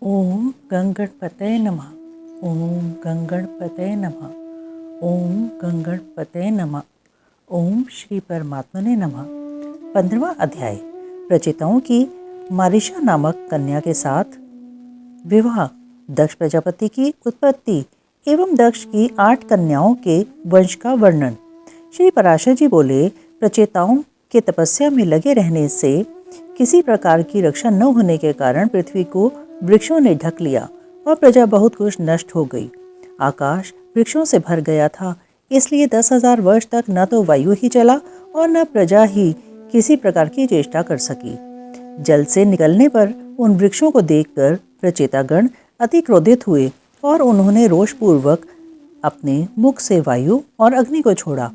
ओम गंगणपतये नमः। ओम गंगणपतये नमः। ओम गंगणपतये नमः। ओम श्री परमात्मने नमः। 15वां अध्याय। प्रचेताओं की मारिशा नामक कन्या के साथ विवाह, दक्ष प्रजापति की उत्पत्ति एवं दक्ष की 8 कन्याओं के वंश का वर्णन। श्री पराशर जी बोले, प्रचेताओं के तपस्या में लगे रहने से किसी प्रकार की रक्षा न होने के कारण पृथ्वी को वृक्षों ने ढक लिया और प्रजा बहुत कुछ नष्ट हो गई। आकाश वृक्षों से भर गया था, इसलिए 10,000 वर्ष तक न तो वायु ही चला और न प्रजा ही किसी प्रकार की चेष्टा कर सकी। जल से निकलने पर उन वृक्षों को देखकर प्रचेतागण अति क्रोधित हुए और उन्होंने रोषपूर्वक अपने मुख से वायु और अग्नि को छोड़ा।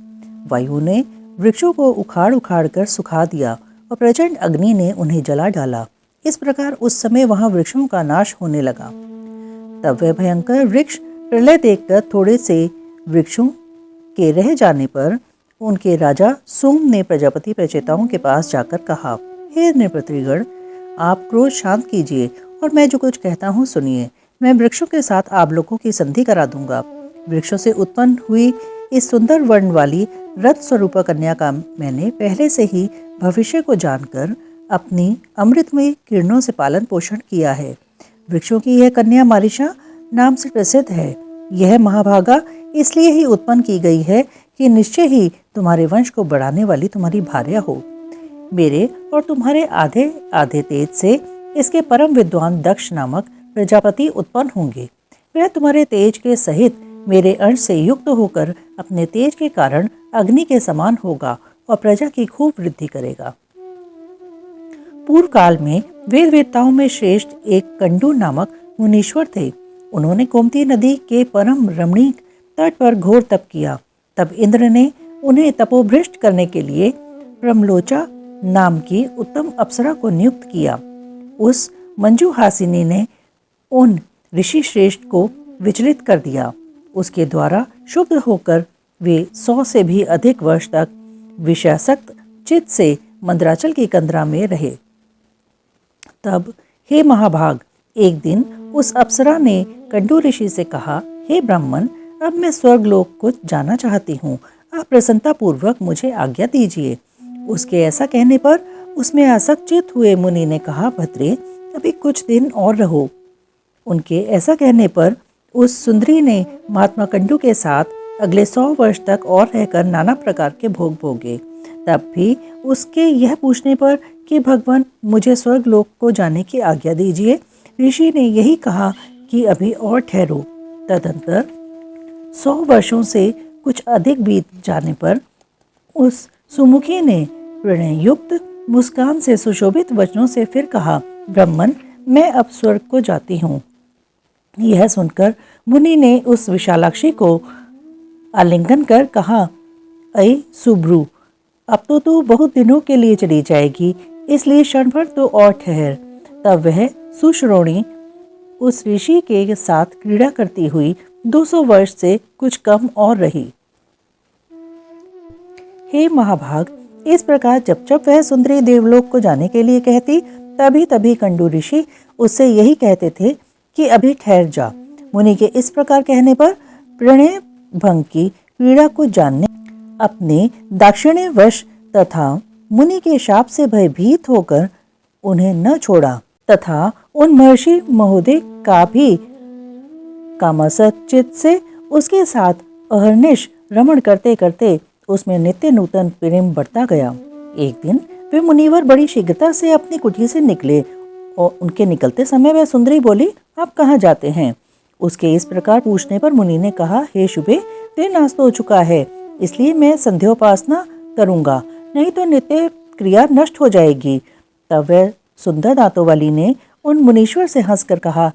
वायु ने वृक्षों को उखाड़ उखाड़ कर सुखा दिया और प्रचंड अग्नि ने उन्हें जला डाला। इस प्रकार उस समय वहां वृक्षों का नाश होने लगा। तब वह भयंकर वृक्ष प्रलय देखकर थोड़े से वृक्षों के रह जाने पर उनके राजा सोम ने प्रजापति प्रचेताओं के पास जाकर कहा, हे नृपतिगण, आप क्रोध शांत कीजिए और मैं जो कुछ कहता हूँ सुनिए। मैं वृक्षों के साथ आप लोगों की संधि करा दूंगा। वृक्षों से उत्पन्न हुई इस सुंदर वर्ण वाली रथ स्वरूप कन्या का मैंने पहले से ही भविष्य को जानकर अपनी अमृतमय किरणों से पालन पोषण किया है। वृक्षों की यह कन्या मारिशा नाम से प्रसिद्ध है। यह महाभागा इसलिए ही उत्पन्न की गई है कि निश्चय ही तुम्हारे वंश को बढ़ाने वाली तुम्हारी भार्या हो। मेरे और तुम्हारे आधे आधे तेज से इसके परम विद्वान दक्ष नामक प्रजापति उत्पन्न होंगे। वह तुम्हारे तेज के सहित मेरे अंश से युक्त होकर अपने तेज के कारण अग्नि के समान होगा और प्रजा की खूब वृद्धि करेगा। पूर्व काल में वेद वेत्ताओं में श्रेष्ठ एक कंडू नामक मुनीश्वर थे। उन्होंने गोमती नदी के परम रमणीक तट पर घोर तप किया। तब इंद्र ने उन्हें तपोभ्रष्ट करने के लिए प्रमलोचा नाम की उत्तम अप्सरा को नियुक्त किया। उस मंजूहासिनी ने उन ऋषि श्रेष्ठ को विचलित कर दिया। उसके द्वारा शुद्ध होकर वे 100 से भी अधिक वर्ष तक विषयासक्त चित्त से मंदराचल की कंदरा में रहे। तब हे महाभाग, एक दिन उस अप्सरा ने कंडू ऋषि से कहा, हे ब्राह्मण, अब मैं स्वर्गलोक को जाना चाहती हूँ। आप प्रसन्नता पूर्वक मुझे आज्ञा दीजिए। उसके ऐसा कहने पर उसमें आसक्त हुए मुनि ने कहा, भद्रे, अभी कुछ दिन और रहो। उनके ऐसा कहने पर उस सुंदरी ने महात्मा कंडू के साथ अगले 100 वर्ष तक और रहकर नाना प्रकार के भोग भोगे। तब भी उसके यह पूछने पर कि भगवान, मुझे स्वर्गलोक को जाने की आज्ञा दीजिए, ऋषि ने यही कहा कि अभी और ठहरो। तदंतर 100 वर्षों से कुछ अधिक बीत जाने पर उस सुमुखी ने प्रणय युक्त मुस्कान से सुशोभित वचनों से फिर कहा, ब्राह्मण, मैं अब स्वर्ग को जाती हूँ। यह सुनकर मुनि ने उस विशालाक्षी को आलिंगन कर कहा, अय सुब्रू, अब तो तू बहुत दिनों के लिए चली जाएगी, इसलिए क्षण भर तो और ठहर। तब वह सुश्रोणी उस ऋषि के साथ क्रीड़ा करती हुई 200 वर्ष से कुछ कम और रही। हे महाभाग, इस प्रकार जब जब वह सुंदरी देवलोक को जाने के लिए कहती, तभी तभी कंडू ऋषि उससे यही कहते थे कि अभी ठहर जा। मुनि के इस प्रकार कहने पर प्रणय भंग की पीड़ा को जानने अपने दाक्षिण्य वश तथा मुनि के शाप से भयभीत होकर उन्हें न छोड़ा तथा उन महर्षि महोदय का भी कामासक्त चित्त से उसके साथ अहर्निश रमण करते करते उसमें नित्य नूतन प्रेम बढ़ता गया। एक दिन वे मुनिवर बड़ी शीघ्रता से अपनी कुटी से निकले और उनके निकलते समय वह सुंदरी बोली, आप कहाँ जाते हैं? उसके इस प्रकार पूछने पर मुनि ने कहा, हे शुभे, दिन अस्त हो चुका है, इसलिए मैं संध्योपासना करूंगा, नहीं तो नित्य क्रिया नष्ट हो जाएगी। तब वह सुंदर दांतों वाली ने उन मुनीश्वर से हंसकर कहा,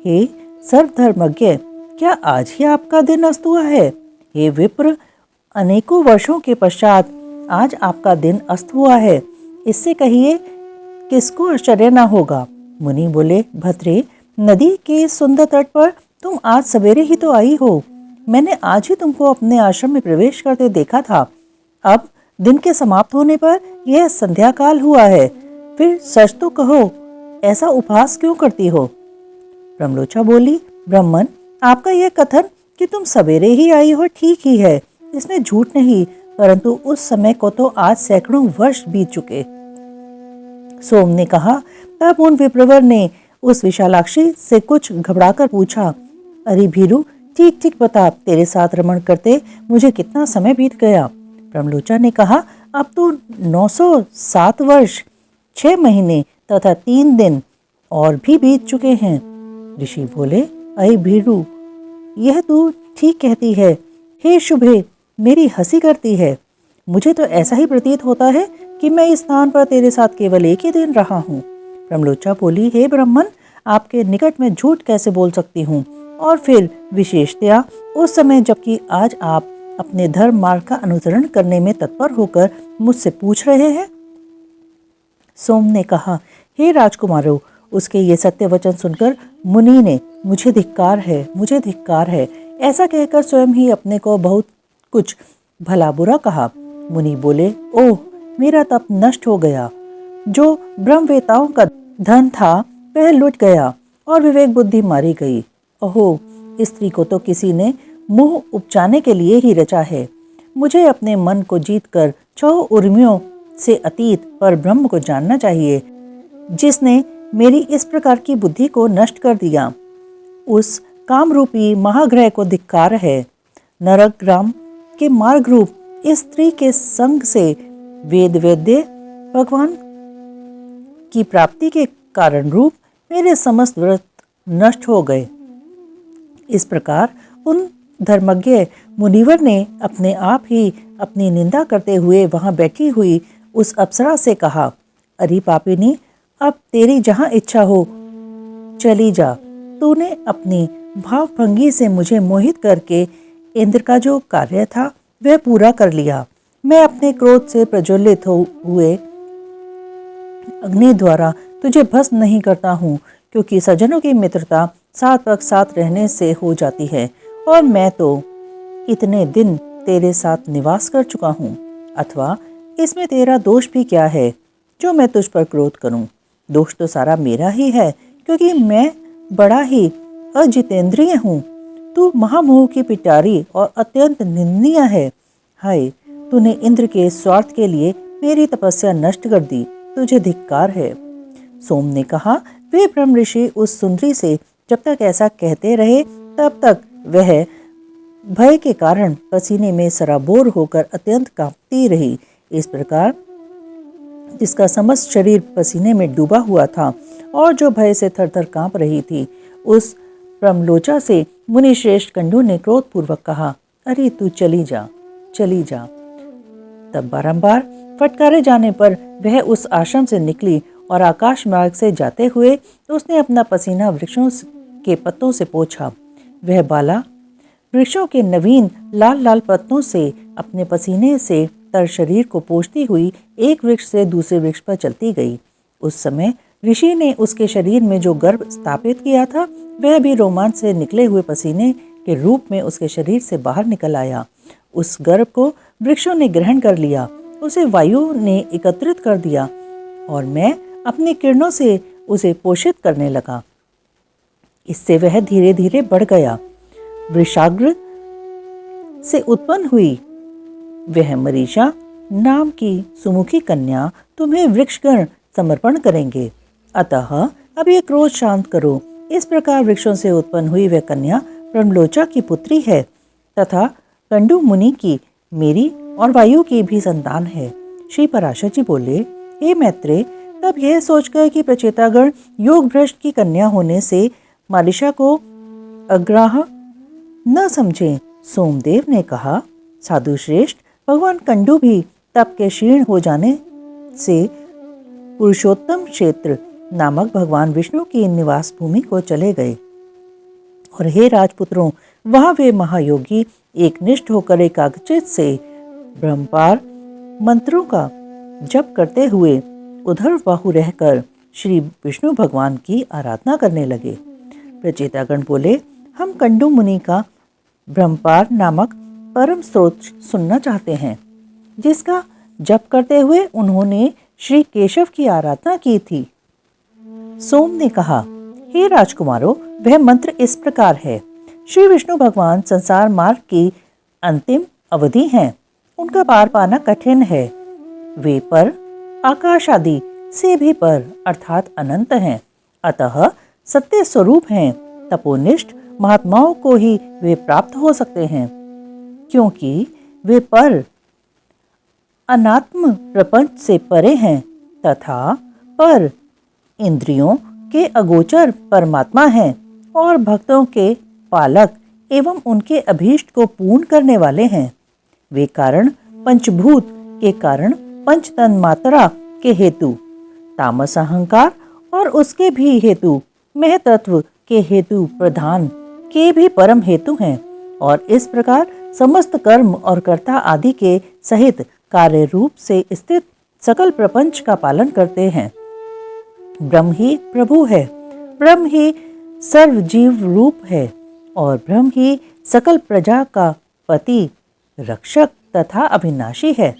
हे सर्वधर्मज्ञ, क्या आज ही आपका दिन अस्त हुआ है? हे विप्र, अनेकों वर्षों के पश्चात आज आपका दिन अस्त हुआ है, इससे कहिए किसको आश्चर्य न होगा। मुनि बोले, भद्रे, नदी के सुंदर तट पर तुम आज सवेरे ही तो आई हो। मैंने आज ही तुमको अपने आश्रम में प्रवेश करते देखा था। अब दिन के समाप्त होने पर यह संध्या काल हुआ है, फिर सच तो कहो, ऐसा उपहास क्यों करती हो? ब्रह्मलोचा बोली, ब्राह्मण, आपका यह कथन कि तुम सवेरे ही आई हो ठीक ही है, इसमें झूठ नहीं, परंतु उस समय को तो आज सैकड़ों वर्ष बीत चुके। सोम ने कहा। तब उन विप्रवर ने उस विशालाक्षी से कुछ घबराकर पूछा, अरे भीरू, ठीक ठीक बता, तेरे साथ रमण करते मुझे कितना समय बीत गया। ब्रह्मलोचा ने कहा, अब तो 907 वर्ष 6 महीने तथा 3 दिन और भी बीत चुके हैं। ऋषि बोले, अरे भीरू, यह तू ठीक कहती है। हे शुभे, मेरी हंसी करती है। मुझे तो ऐसा ही प्रतीत होता है कि मैं इस स्थान पर तेरे साथ केवल एक ही दिन रहा हूँ। ब्रह्मलोचा बोली, हे ब्राह्मण, आपके निकट में झूठ कैसे बोल सकती हूँ, और फिर विशेषतया उस समय जबकि आज आप अपने धर्म मार्ग का अनुसरण करने में तत्पर होकर मुझसे पूछ रहे हैं। सोम ने कहा, हे राजकुमारों, उसके ये सत्य वचन सुनकर मुनि ने मुझे धिक्कार है, मुझे धिक्कार है, ऐसा कहकर स्वयं ही अपने को बहुत कुछ भला बुरा कहा। मुनि बोले, ओह, मेरा तप नष्ट हो गया। जो ब्रह्मवेताओं का धन था वह लुट गया और विवेक बुद्धि मारी गई। ओहो, स्त्री को तो किसी ने मुंह उपचाने के लिए ही रचा है। मुझे अपने मन को जीतकर 6 उर्मियों से अतीत पर ब्रह्म को जानना चाहिए, जिसने मेरी इस प्रकार की बुद्धि को नष्ट कर दिया। उस कामरूपी महाग्रह को धिक्कार है। नरक ग्राम के मार्ग रूप इस स्त्री के संग से वेद वेद्य भगवान की प्राप्ति के कारण रूप मेरे समस्त व्रत नष्ट हो गए। इस प्रकार उन धर्मज्ञ मुनिवर ने अपने आप ही अपनी निंदा करते हुए वहां बैठी हुई उस अप्सरा से कहा, अरे पापिनी, अब तेरी जहां इच्छा हो चली जा। तूने अपनी भावभंगी से मुझे मोहित करके इंद्र का जो कार्य था वह पूरा कर लिया। मैं अपने क्रोध से प्रज्वलित हुए अग्नि द्वारा तुझे भस्म नहीं करता हूँ, क्योंकि सज्जनों की मित्रता साथ पग साथ रहने से हो जाती है, और मैं तो इतने दिन तेरे साथ निवास कर चुका हूँ। अथवा इसमें तेरा दोष भी क्या है जो मैं तुझ पर क्रोध करूँ? दोष तो सारा मेरा ही है, क्योंकि मैं बड़ा ही अजितेंद्रिय हूँ। तू महामोह की पिटारी और अत्यंत निंदनीय है। हाय, तूने इंद्र के स्वार्थ के लिए मेरी तपस्या नष्ट कर दी, तुझे धिक्कार है। सोम ने कहा, वे ब्रह्म ऋषि उस सुंदरी से जब तक ऐसा कहते रहे तब तक वह भय के कारण पसीने में सराबोर होकर अत्यंत कांपती रही। इस प्रकार जिसका समस्त शरीर पसीने में डूबा हुआ था और जो भय से थरथर कांप रही थी, उस ब्रह्मलोचा से मुनि श्रेष्ठ कंडू ने क्रोधपूर्वक कहा, अरे तू चली जा, चली जा। तब बारंबार फटकारे जाने पर वह उस आश्रम से निकली और आकाश मार्ग से जाते हुए उसने अपना पसीना वृक्षों के पत्तों से पोंछा। वह बाला वृक्षों के नवीन लाल लाल पत्तों से अपने पसीने से तर शरीर को पोंछती हुई एक वृक्ष से दूसरे वृक्ष पर चलती गई। उस समय ऋषि ने उसके शरीर में जो गर्भ स्थापित किया था वह भी रोमांच से निकले हुए पसीने के रूप में उसके शरीर से बाहर निकल आया। उस गर्भ को वृक्षों ने ग्रहण कर लिया, उसे वायु ने एकत्रित कर दिया और मैं अपनी किरणों से उसे पोषित करने लगा। इससे वह धीरे धीरे बढ़ गया। वृषाग्र से उत्पन्न हुई वह मरीषा नाम की सुमुखी कन्या तुम्हें वृक्षगण समर्पण करेंगे। अतः अब ये क्रोध शांत करो। इस प्रकार वृक्षों से उत्पन्न हुई वह कन्या ब्रह्मलोचा की पुत्री है तथा कंडू मुनि की, मेरी और वायु की भी संतान है। श्री पराशर जी बोले, हे मैत्रेय, तब यह सोचकर कि प्रचेतागण योग भ्रष्ट की कन्या होने से मारिशा को अग्राह न समझें, सोमदेव ने कहा, साधु श्रेष्ठ, भगवान कंडू भी तप के क्षीण हो जाने से पुरुषोत्तम क्षेत्र नामक भगवान विष्णु की निवास भूमि को चले गए। और हे राजपुत्रों, वहां वे महायोगी एक निष्ठ होकर एकाग्रचित से ब्रह्मपार मंत्रों का जप करते हुए उधर बाहु रहकर श्री विष्णु भगवान की आराधना करने लगे। प्रचेतागण बोले, हम कंडू मुनि का ब्रह्मपार नामक परम स्रोत सुनना चाहते हैं, जिसका जप करते हुए उन्होंने श्री केशव की आराधना की थी। सोम ने कहा, हे राजकुमारों, वह मंत्र इस प्रकार है। श्री विष्णु भगवान संसार मार्ग की अंतिम अवधि हैं। उनका पार पाना कठिन है। वे पर आकाश आदि से भी पर अर्थात अनंत हैं। अतः सत्य स्वरूप हैं। तपोनिष्ठ महात्माओं को ही वे प्राप्त हो सकते हैं, क्योंकि वे पर अनात्म प्रपंच से परे हैं तथा पर इंद्रियों के अगोचर परमात्मा हैं और भक्तों के पालक एवं उनके अभीष्ट को पूर्ण करने वाले हैं। वे कारण पंचभूत के कारण पंच तन्मात्रा के हेतु, तामस अहंकार और उसके भी हेतु, महतत्व के हेतु, प्रधान के भी परम हेतु हैं और इस प्रकार समस्त कर्म और कर्ता आदि के सहित कार्य रूप से स्थित सकल प्रपंच का पालन करते हैं। ब्रह्म ही प्रभु है, ब्रह्म ही सर्वजीव रूप है और ब्रह्म ही सकल प्रजा का पति, रक्षक तथा अविनाशी है।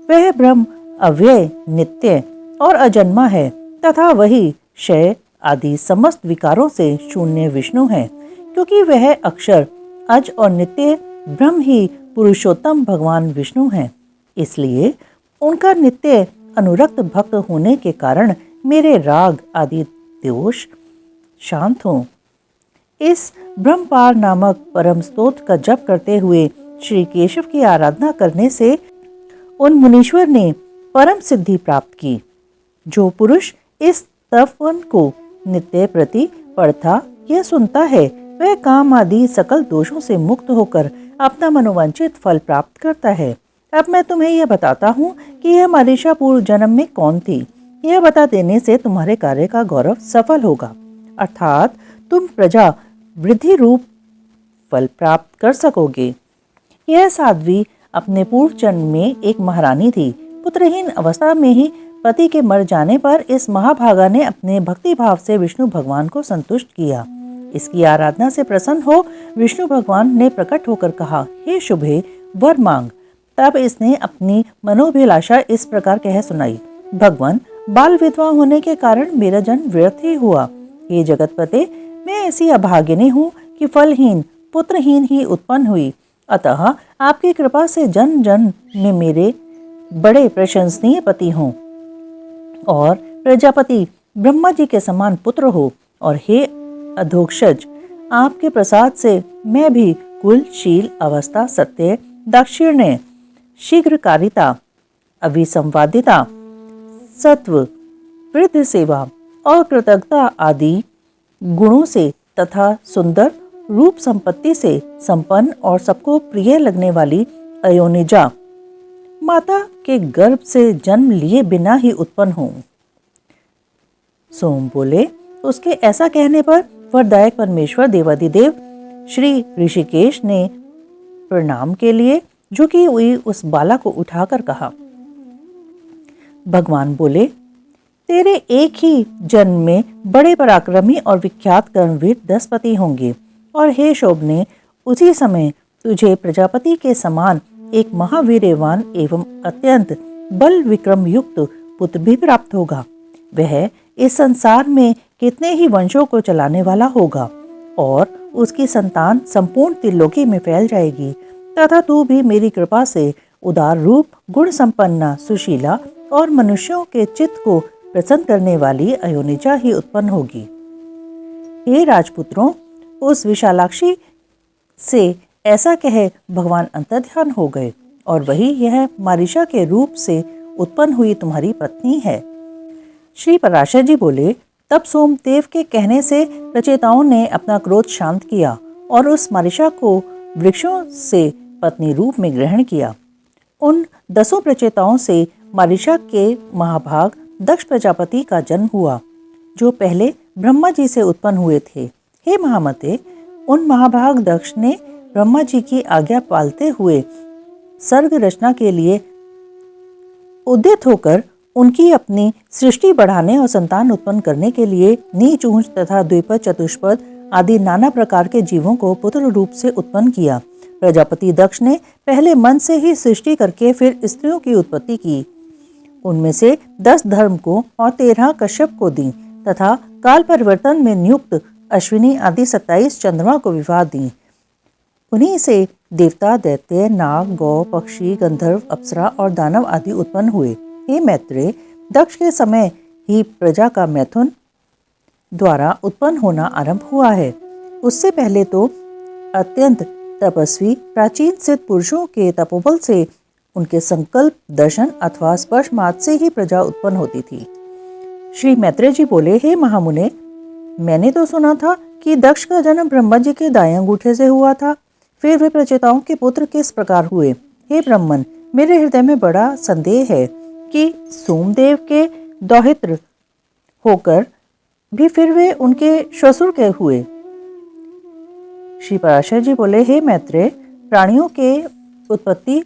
वह ब्रह्म अव्यय, नित्य और अजन्मा है तथा वही क्षय आदि समस्त विकारों से शून्य विष्णु है, क्योंकि वह अक्षर, अज और नित्य ब्रह्म ही पुरुषोत्तम भगवान विष्णु हैं। इसलिए उनका नित्य अनुरक्त भक्त होने के कारण मेरे राग आदि दोष शांत हों। इस ब्रह्मपार नामक परम स्तोत्र का जप करते हुए श्री केशव की आराधना करने से उन मुनीश्वर ने परम सिद्धि प्राप्त की। जो पुरुष इस तपवन को नित्य प्रति पढ़ता या सुनता है, वह काम आदि सकल दोषों से मुक्त होकर अपना मनोवांछित फल प्राप्त करता है। अब मैं तुम्हें यह बताता हूँ कि यह मारीशा पूर्व जन्म में कौन थी। यह बता देने से तुम्हारे कार्य का गौरव सफल होगा, अर्थात तुम प्रजा वृद्धि रूप फल प्राप्त कर सकोगे। यह साध्वी अपने पूर्व जन्म में एक महारानी थी। पुत्रहीन अवस्था में ही पति के मर जाने पर इस महाभागा ने अपने भक्ति भाव से विष्णु भगवान को संतुष्ट किया। इसकी आराधना से प्रसन्न हो विष्णु भगवान ने प्रकट होकर कहा, हे शुभे, वर मांग। तब इसने अपनी मनोभिलाषा इस प्रकार कह सुनाई, भगवान, बाल विधवा होने के कारण मेरा जन्म व्यर्थ ही हुआ। हे जगतपते, मैं ऐसी अभागिनी हूँ कि फलहीन पुत्रहीन ही उत्पन्न हुई। अतः आपकी कृपा से जन जन में मेरे बड़े प्रशंसनीय पति हों और प्रजापति ब्रह्मा जी के समान पुत्र हो। और हे अधोक्षज, आपके प्रसाद से मैं भी कुलशील अवस्था, सत्य, दाक्षिण्य, शीघ्रकारिता, अविसंवादिता, सत्व, वृद्ध सेवा और कृतज्ञता आदि गुणों से तथा सुंदर रूप संपत्ति से संपन्न और सबको प्रिय लगने वाली अयोनिजा माता के गर्भ से जन्म लिए बिना ही उत्पन्न हूँ। सोम बोले, उसके ऐसा कहने पर वरदायक परमेश्वर देवादिदेव श्री ऋषिकेश ने प्रणाम के लिए झुकी हुई उस बाला को उठाकर कहा। भगवान बोले, तेरे एक ही जन्म में बड़े पराक्रमी और विख्यात कर्मवीर 10 पति होंगे और हे शोभने, उसी समय तुझे प्रजापति के समान एक महावीर्यवान एवं अत्यंत बल विक्रम युक्त पुत्र भी प्राप्त होगा। वह इस संसार में कितने ही वंशों को चलाने वाला होगा और उसकी संतान संपूर्ण त्रिलोकी में फैल जाएगी तथा तू भी मेरी कृपा से उदार रूप, गुण संपन्ना, सुशीला और मनुष्यों के चित्त को प्रसन्न करने वाली अयोनिजा ही उत्पन्न होगी। हे राजपुत्रों, उस विशालाक्षी से ऐसा कहे भगवान अंतर्ध्यान हो गए और वही यह मारीशा के रूप से उत्पन्न हुई तुम्हारी पत्नी है। श्री पराशर जी बोले, तब सोमदेव के कहने से रचयिताओं ने अपना क्रोध शांत किया और उस मारीशा को वृक्षों से पत्नी रूप में ग्रहण किया। उन 10 रचयिताओं से मारीशा के महाभाग दक्ष प्रजापति का जन्म हुआ, जो पहले ब्रह्मा जी से उत्पन्न हुए थे। हे महामते, उन महाभाग दक्ष ने ब्रह्मा जी की आज्ञा पालते हुए सर्ग रचना के लिए उद्यत होकर उनकी अपनी सृष्टि बढ़ाने और संतान उत्पन्न करने के लिए नीच ऊंच तथा द्विपद, चतुष्पद आदि नाना प्रकार के जीवों को पुत्र रूप से उत्पन्न किया। प्रजापति दक्ष ने पहले मन से ही सृष्टि करके फिर स्त्रियों की उत्पत्ति की। उनमें से 10 धर्म को और 13 कश्यप को दी तथा काल परिवर्तन में नियुक्त अश्विनी आदि 27 चंद्रमा को विवाह दी। उन्हीं से देवता, दैत्य, नाग, गौ, पक्षी, गंधर्व, अप्सरा और दानव आदि उत्पन्न हुए। हे मैत्रेय, दक्ष के समय ही प्रजा का मैथुन द्वारा उत्पन्न होना आरंभ हुआ है। उससे पहले तो अत्यंत तपस्वी प्राचीन सिद्ध पुरुषों के तपोबल से, उनके संकल्प, दर्शन अथवा स्पर्श मात्र से ही प्रजा उत्पन्न होती थी। श्री मैत्रेय जी बोले, हे महामुने, मैंने तो सुना था कि दक्ष का जन्म ब्रह्मा जी के दाएं अंगूठे से हुआ था। फिर वे प्रचेताओं के पुत्र किस प्रकार हुए? हे ब्राह्मण, मेरे हृदय में बड़ा संदेह है कि सोमदेव के दौहित्र होकर भी फिर वे उनके श्वशुर के हुए। श्री पराशर जी बोले, हे मैत्रेय, प्राणियों के उत्पत्ति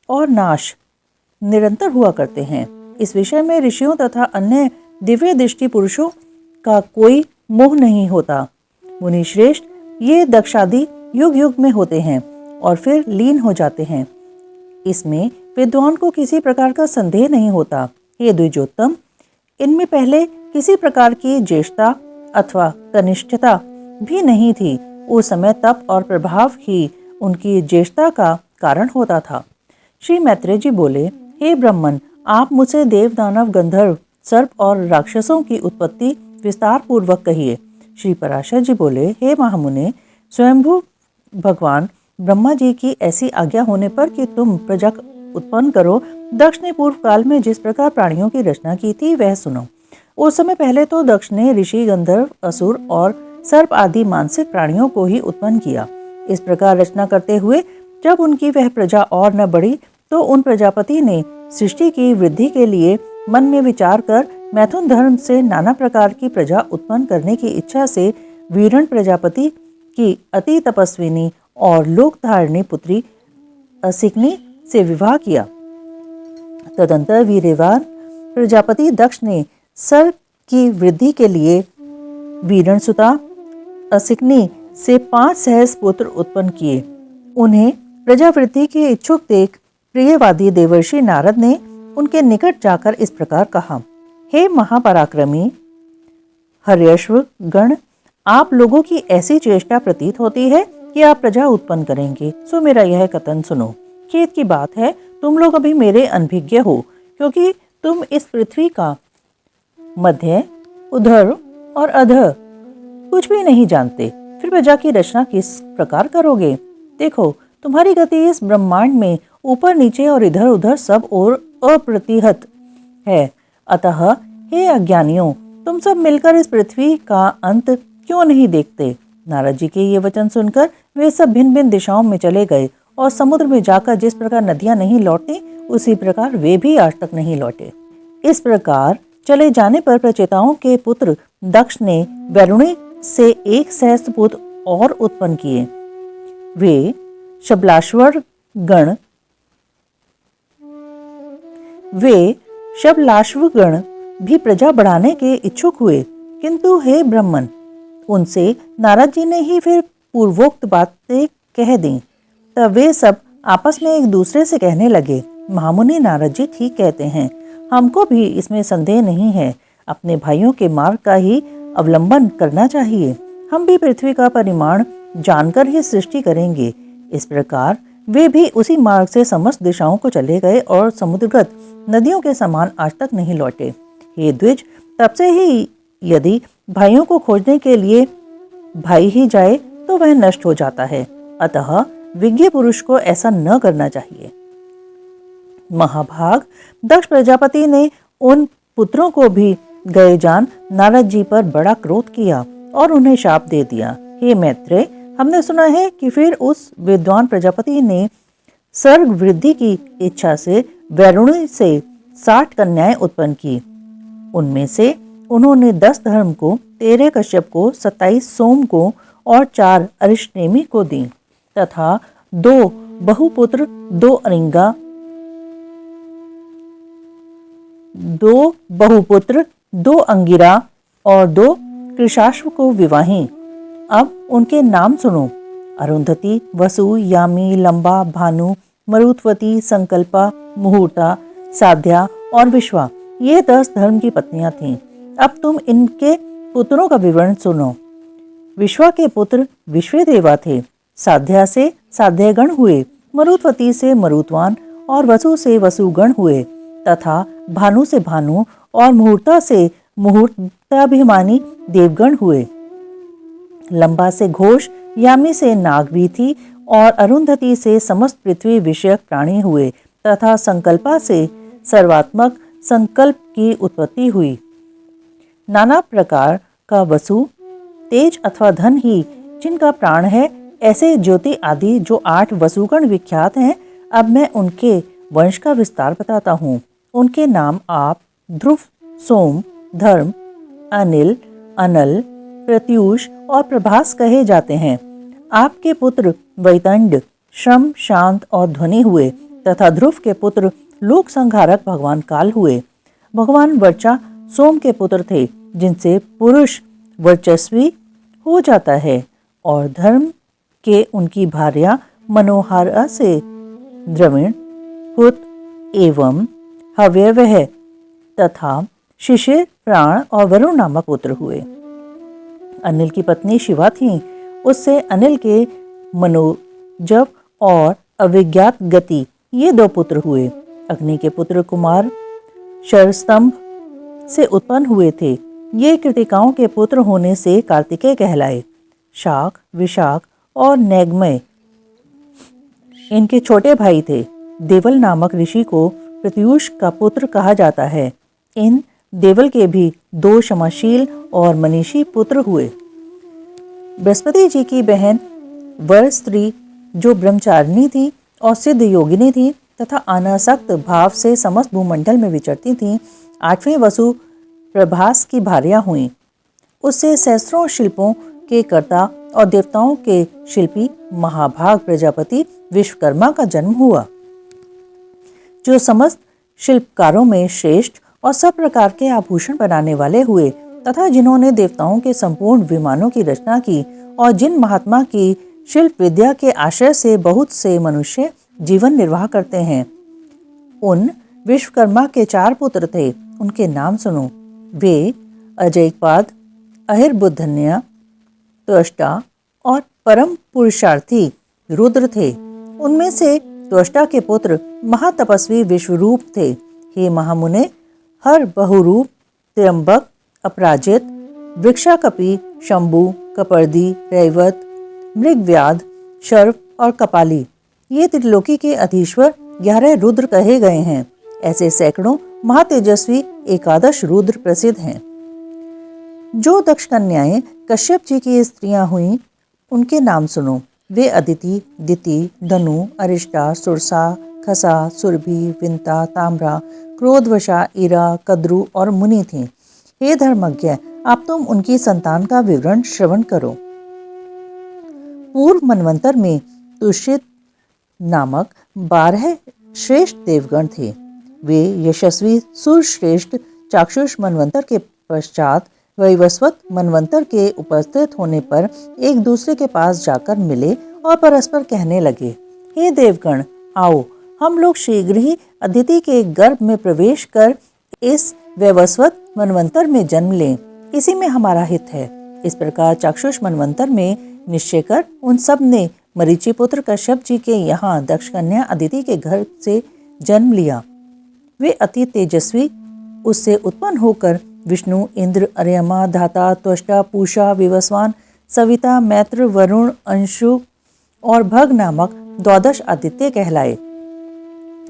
और नाश निरंतर हुआ करते हैं। इस विषय में ऋषियों तथा अन्य दिव्य दृष्टि पुरुषों का कोई मोह नहीं होता। मुनि श्रेष्ठ, ये दक्षादि युग युग में होते हैं और फिर लीन हो जाते हैं। इसमें विद्वान को किसी प्रकार का संदेह नहीं होता। ये द्विजोत्तम, इनमें पहले किसी प्रकार की ज्येष्ठता अथवा कनिष्ठता भी नहीं थी। उस समय तप और प्रभाव ही उनकी ज्येष्ठता का कारण होता था। श्री मैत्रेय जी बोले, हे ब्राह्मण, आप मुझसे देव, दानव, गंधर्व, सर्प और राक्षसों की उत्पत्ति विस्तार पूर्वक कहिए। श्री पराशर जी बोले, हे महामुने, स्वयंभू भगवान ब्रह्मा जी की ऐसी आज्ञा होने पर कि तुम प्रजा उत्पन्न करो, दक्ष ने पूर्व काल में जिस प्रकार प्राणियों की रचना की थी वह सुनो। उस समय पहले तो दक्ष ने ऋषि, गंधर्व, असुर और सर्प आदि मानसिक प्राणियों को ही उत्पन्न किया। इस प्रकार रचना करते हुए जब उनकी वह प्रजा और न बढ़ी तो उन प्रजापति ने सृष्टि की वृद्धि के लिए मन में विचार कर मैथुन धर्म से नाना प्रकार की प्रजा उत्पन्न करने की इच्छा से वीरण प्रजापति की अति तपस्विनी और लोक धारिणी पुत्री असिकनी से विवाह किया। तदंतर वीर्यवान प्रजापति दक्ष ने सर्प की वृद्धि के लिए वीरण सुता असिकनी से 5 सहस्र पुत्र उत्पन्न किए। उन्हें प्रजावृद्धि के इच्छुक देख प्रियवादी देवर्षि नारद ने उनके निकट जाकर इस प्रकार कहा, हे महापराक्रमी हर्यश्व गण, आप लोगों की ऐसी चेष्टा प्रतीत होती है कि आप प्रजा उत्पन्न करेंगे। सो मेरा यह कथन सुनो। खेद की बात है, तुम लोग अभी मेरे अनभिज्ञ हो, क्योंकि तुम इस पृथ्वी का मध्य, उधर और अधर कुछ भी नहीं जानते। फिर प्रजा की रचना किस प्रकार करोगे? देखो, तुम्हारी गति इस ब्रह्मांड में ऊपर नीचे और इधर उधर सब और अप्रतिहत है। अतः हे अज्ञानियों, तुम सब मिलकर इस पृथ्वी का अंत क्यों नहीं देखते? नारद जी के ये वचन सुनकर वे सब भिन्न भिन्न दिशाओं में चले गए और समुद्र में जाकर जिस प्रकार नदियां नहीं लौटती, उसी प्रकार वे भी आज तक नहीं लौटे। इस प्रकार चले जाने पर प्रचेताओं के पुत्र दक्ष ने वरुणी से 1 सहस्त्र पुत्र और उत्पन्न किए। वे शबलाश्वर गण भी प्रजा बढ़ाने के इच्छुक हुए, किंतु हे ब्राह्मण, उनसे नारद जी ने ही फिर पूर्वोक्त बातें कह दी। तब वे सब आपस में एक दूसरे से कहने लगे, महामुनि नारद जी ठीक कहते हैं, हमको भी इसमें संदेह नहीं है। अपने भाइयों के मार्ग का ही अवलंबन करना चाहिए। हम भी पृथ्वी का परिमाण जानकर ही सृष्टि करेंगे। इस प्रकार वे भी उसी मार्ग से समस्त दिशाओं को चले गए और समुद्रगत नदियों के समान आज तक नहीं लौटे। हे द्विज, तब से ही यदि भाइयों को खोजने के लिए भाई ही जाए तो वह नष्ट हो जाता है। अतः विज्ञ पुरुष को ऐसा न करना चाहिए। महाभाग, दक्ष प्रजापति ने उन पुत्रों को भी गए जान नारद जी पर बड़ा क्रोध किया और उन्हें शाप दे दिया। हे मैत्रेय, हमने सुना है कि फिर उस विद्वान प्रजापति ने सर्ग वृद्धि की इच्छा से वरुणी से 60 कन्याएं उत्पन्न की। उनमें से उन्होंने 10 धर्म को, 13 कश्यप को, 27 सोम को और 4 अरिष्टेमी को दी तथा 2 बहुपुत्र, 2 अरिंगा, 2 बहुपुत्र, 2 अंगिरा और 2 कृशाश्व को विवाही। अब उनके नाम सुनो। अरुंधति, वसु, यामी, लंबा, भानु, मरुत्वती, संकल्पा, मुहूर्ता, साध्या और विश्वा, ये 10 धर्म की पत्नियां थीं। अब तुम इनके पुत्रों का विवरण सुनो। विश्वा के पुत्र विश्वेदेवा थे। साध्या से साध्यगण हुए, मरुत्वती से मरुत्वान और वसु से वसुगण हुए तथा भानु से भानु और मुहूर्ता से मुहूर्ताभिमानी देवगण हुए। लंबा से घोष, यामी से नागवीथी और अरुंधति से समस्त पृथ्वी विषयक प्राणी हुए तथा संकल्पा से सर्वात्मक संकल्प की उत्पत्ति हुई। नाना प्रकार का वसु, तेज अथवा धन ही जिनका प्राण है, ऐसे ज्योति आदि जो 8 वसुगण विख्यात हैं, अब मैं उनके वंश का विस्तार बताता हूँ। उनके नाम आप ध्रुव, सोम, धर्म, अनिल, अनल, प्रत्यूष और प्रभास कहे जाते हैं। आपके पुत्र वैतंड, श्रम, शांत और ध्वनि हुए तथा ध्रुव के पुत्र लोक संहारक भगवान काल हुए। भगवान वर्चा सोम के पुत्र थे, जिनसे पुरुष वर्चस्वी हो जाता है, और धर्म के उनकी भार्या मनोहरा से द्रविण, हुत एवं हव्यवह तथा शिशिर, प्राण और वरुण नामक पुत्र हुए। अनिल की पत्नी शिवा थी, उससे अनिल के मनोजव और अविज्ञात गति ये 2 पुत्र हुए। अग्नि के पुत्र कुमार शरस्तंभ से उत्पन्न हुए थे। ये कृतिकाओं के पुत्र होने से कार्तिकेय कहलाए। शाक, विशाख और नैगमय इनके छोटे भाई थे। देवल नामक ऋषि को प्रत्यूष का पुत्र कहा जाता है। इन देवल के भी 2 क्षमाशील और मनीषी पुत्र हुए। बृहस्पति जी की बहन वर स्त्री जो ब्रह्मचारिणी थी और सिद्ध योगिनी थी तथा अनासक्त भाव से समस्त भूमंडल में विचरती थी, 8वें वसु प्रभास की भार्या हुई। उससे सहस्त्रों शिल्पों के कर्ता और देवताओं के शिल्पी महाभाग प्रजापति विश्वकर्मा का जन्म हुआ, जो समस्त शिल्पकारों में श्रेष्ठ और सब प्रकार के आभूषण बनाने वाले हुए तथा जिन्होंने देवताओं के संपूर्ण विमानों की रचना की और जिन महात्मा की शिल्प विद्या के आश्रय से बहुत से मनुष्य जीवन निर्वाह करते हैं। उन विश्वकर्मा के 4 पुत्र थे। उनके नाम सुनो। वे अजयपाद, अहिर्बुद्धन्या, त्वष्टा और परम पुरुषार्थी रुद्र थे। उनमें से त्वष्टा के पुत्र महातपस्वी विश्वरूप थे। हे महामुने, हर बहुरूप, त्र्यंबक, अपराजित, वृक्षाकपि, शंभु, कपर्दी, रैवत, मृगव्याध, शर्व और कपाली, ये त्रिलोकी के अधीश्वर 11 रुद्र कहे गए हैं। ऐसे सैकड़ों महातेजस्वी 11 रुद्र प्रसिद्ध हैं। जो दक्ष कन्याएं कश्यप जी की स्त्रियां हुईं, उनके नाम सुनो। वे अदिति, दिति, धनु, अरिष्टा, सुरसा, खसा, सुरभि, विंता, ताम्रा, क्रोधवशा, ईरा, कद्रु और मुनि थीं। हे धर्मज्ञ, आप तुम उनकी संतान का विवरण श्रवण करो। पूर्व मनवंतर में तुषित नामक 12 श्रेष्ठ देवगण थे। वे यशस्वी सुरश्रेष्ठ चाक्षुष मनवंतर के पश्चात वैवस्वत मनवंतर के उपस्थित होने पर एक दूसरे के पास जाकर मिले और परस्पर कहने लगे, हे देवगण, आओ हम लोग शीघ्र ही अदिति के गर्भ में प्रवेश कर इस वैवस्वत मनवंतर में जन्म लें, इसी में हमारा हित है। इस प्रकार चाक्षुष मनवंतर में निश्चय कर उन सब ने मरीचि पुत्र कश्यप जी के यहाँ दक्ष कन्या अदिति के घर से जन्म लिया। वे अति तेजस्वी उससे उत्पन्न होकर विष्णु, इंद्र, अर्यमा, धाता, त्वष्टा, पूषा, विवस्वान, सविता, मैत्र, वरुण, अंशु और भग नामक 12 आदित्य कहलाए।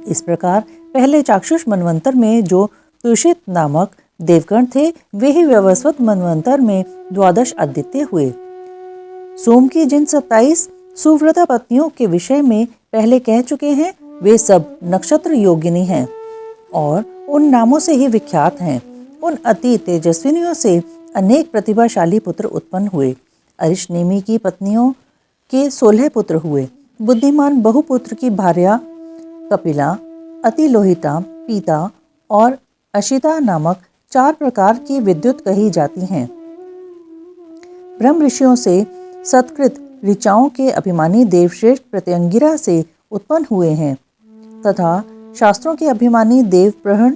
इस प्रकार पहले चाक्षुष मनवंतर में जो तुषित नामक देवगण थे, वे ही वैवस्वत मनवंतर में 12 आदित्य हुए। सोम की जिन 27 सुव्रता पत्नियों के विषय में पहले कह चुके हैं, वे सब नक्षत्र योगिनी हैं और उन नामों से ही विख्यात हैं। उन अति तेजस्विनियों से अनेक प्रतिभाशाली पुत्र उत्पन्न हुए। अरिष्नेमी की पत्नियों के 16 पुत्र हुए। बुद्धिमान बहुपुत्र की भार्या कपिला, अतिलोहिता, पीता और अशिता नामक 4 प्रकार की विद्युत कही जाती हैं। ब्रह्म ऋषियों से सत्कृत ऋचाओं के अभिमानी देवश्रेष्ठ प्रत्यंगिरा से उत्पन्न हुए हैं तथा शास्त्रों के अभिमानी देवप्रहण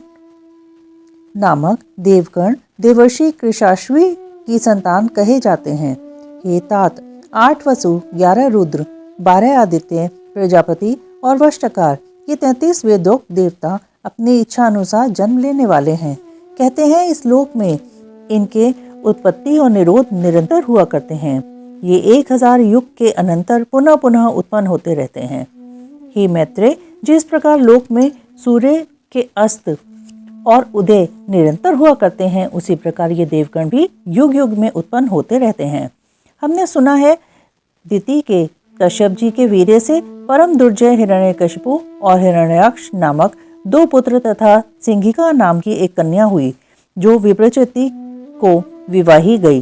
नामक देवगण देवर्षि कृशाश्वी की संतान कहे जाते हैं। हे तात, 8 वसु, 11 रुद्र, 12 आदित्य, प्रजापति और वष्टकार, ये 33 वेदोक्त देवता अपनी इच्छा अनुसार जन्म लेने वाले हैं। कहते हैं इस लोक में इनके उत्पत्ति और निरोध निरंतर हुआ करते हैं। ये 1000 युग के अनंतर पुनः पुनः उत्पन्न होते रहते हैं। हे मैत्रेय, जिस प्रकार लोक में सूर्य के अस्त और उदय निरंतर हुआ करते हैं, उसी प्रकार ये देवगण भी युग युग में उत्पन्न होते रहते हैं। हमने सुना है दिति के कश्यप जी के वीर्य से परम दुर्जय हिरण्यकशिपु और हिरण्याक्ष नामक 2 पुत्र तथा सिंहिका नाम की एक कन्या हुई, जो विप्रचिति को विवाही गई।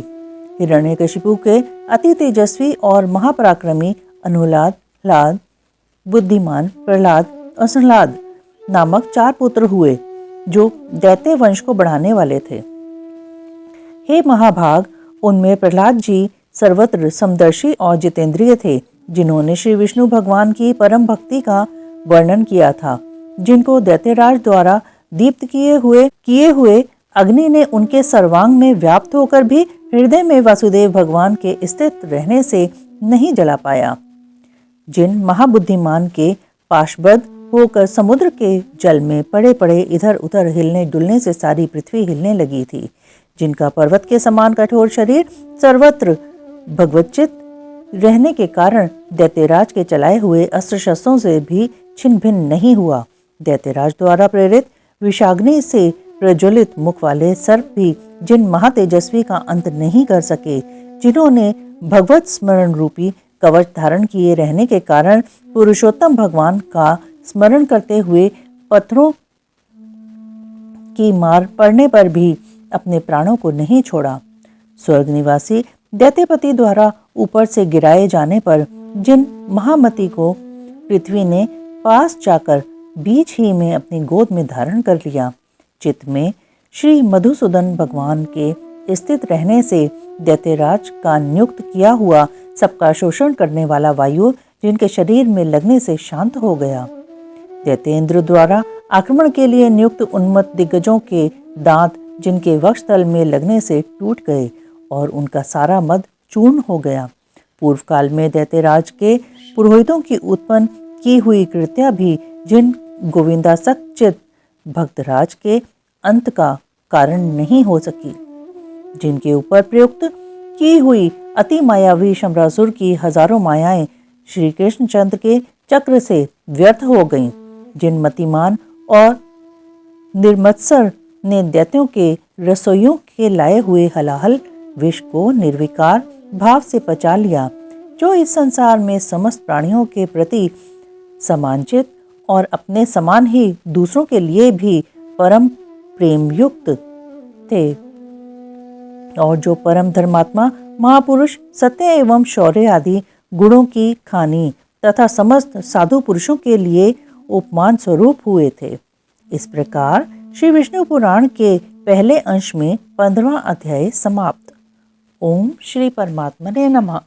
हिरण्यकशिपु के अति तेजस्वी और महापराक्रमी अनुलाद, ह्लाद, बुद्धिमान, प्रहलाद और संह्लाद नामक 4 पुत्र हुए, जो दैत्य वंश को बढ़ाने वाले थे। हे महाभाग, उनमें प्रहलाद जी सर्वत्र समदर्शी और जितेंद्रिय थे, जिन्होंने श्री विष्णु भगवान की परम भक्ति का वर्णन किया था, जिनको दैत्यराज द्वारा दीप्त किए हुए अग्नि ने उनके सर्वांग में व्याप्त होकर भी हृदय में वासुदेव भगवान के स्थित रहने से नहीं जला पाया। जिन महाबुद्धिमान के पाशबद्ध होकर समुद्र के जल में पड़े पड़े इधर उधर हिलने डुलने से सारी पृथ्वी हिलने लगी थी, जिनका पर्वत के समान कठोर शरीर सर्वत्र भगवच्चित रहने के कारण दैत्यराज के चलाए हुए अस्त्र शस्त्रों से भी छिन्न भिन्न नहीं हुआ। दैत्यराज द्वारा प्रेरित विषाग्नि से प्रज्वलित मुख वाले सर्प भी जिन महातेजस्वी का अंत नहीं कर सके, जिन्होंने भगवत स्मरण रूपी कवच धारण किए रहने के कारण पुरुषोत्तम भगवान का स्मरण करते हुए पत्थरों की मार पड़ने पर भी अपने प्राणों को नहीं छोड़ा। स्वर्ग निवासी दैत्यपति द्वारा ऊपर से गिराए जाने पर जिन महामती को पृथ्वी ने पास जाकर बीच ही में अपनी गोद में धारण कर लिया, चित्त में श्री मधुसूदन भगवान के स्थित रहने से दैत्यराज का नियुक्त किया हुआ सबका शोषण करने वाला वायु जिनके शरीर में लगने से शांत हो गया। दैत्येंद्र द्वारा आक्रमण के लिए नियुक्त उन्मत्त दिग्गजों के दांत जिनके वक्षस्थल में लगने से टूट गए और उनका सारा मद चूर्ण हो गया। पूर्व काल में दैत्यराज के पुरोहितों की उत्पन्न की हुई कृत्या भी जिन गोविंदासक्त भक्तराज के अंत का कारण नहीं हो सकी, जिनके ऊपर प्रयुक्त की हुई अति मायावी शंभरासुर की हजारों मायाएं श्री कृष्णचंद्र के चक्र से व्यर्थ हो गईं, जिन मतिमान और निर्मत्सर ने दैत्यों के रसोइयों के लाए हुए हलाहल विष को निर्विकार भाव से पचा लिया, जो इस संसार में समस्त प्राणियों के प्रति समांचित और अपने समान ही दूसरों के लिए भी परम प्रेम युक्त थे, और जो परम धर्मात्मा महापुरुष सत्य एवं शौर्य आदि गुणों की खानी तथा समस्त साधु पुरुषों के लिए उपमान स्वरूप हुए थे। इस प्रकार श्री विष्णु पुराण के पहले अंश में 15वां अध्याय समाप्त। ओम श्री परमात्मने नमः।